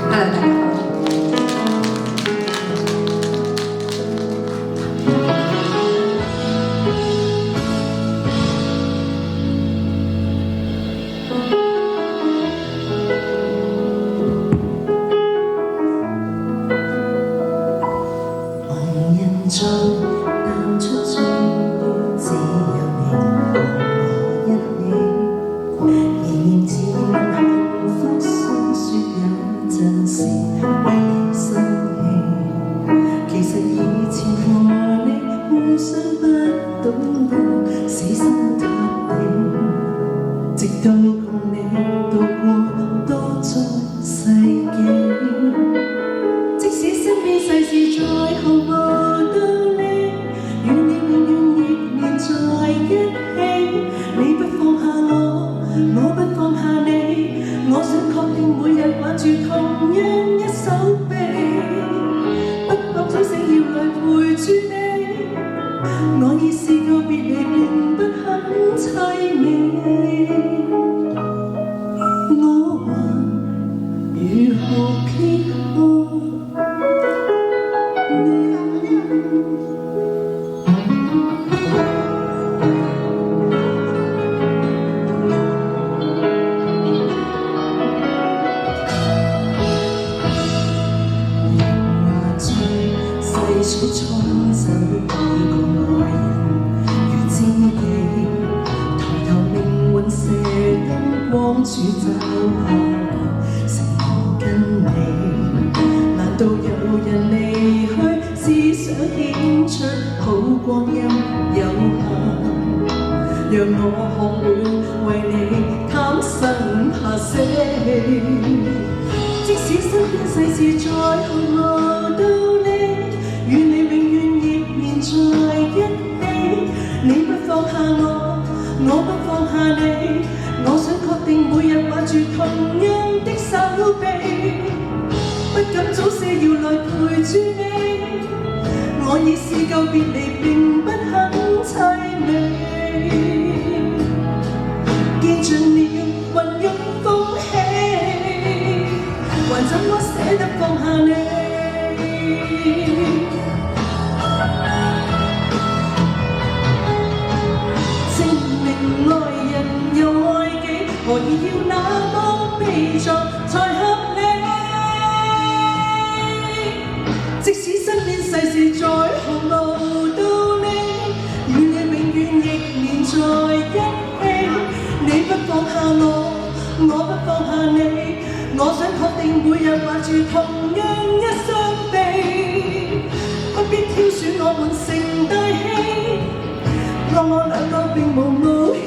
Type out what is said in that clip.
大家好。旁人在淡出中，只有你共我一起，仍然自問幸福，雖說有陣時為你生氣。其實以前和你互相不懂得死心塌地，直到共你度過多災世紀。即使身邊世事再毫無道理，與你永遠亦連在一起。你不放下我，我不放下你，我想確定每日挽住同樣一手臂，不覺早醒要來陪住你。我已試過別離並不很凄美，我還如何撇開細水沖走幾個愛人如知己，抬頭命運射燈光柱走下，剩我跟你。難道有人離去，只想顯出好光陰有限，讓我學會為你貪生怕死。即使身邊世事再毫無道理，與你永遠亦連在一起。你不放下我，我不放下你，我想確定每日挽住同樣的手臂，不敢早些要來陪住你。我已試夠別離並不很凄美，見盡了雲湧風起，還怎麼捨得放下你？證明愛人又愛己，何以要那麼悲壯才合理？即使身邊世事再毫無道理，與你永遠亦連在一起。你不放下我，我不放下你，我想確定每日挽住同樣一雙臂，不必挑選我們成大器，我兩個並無冒險。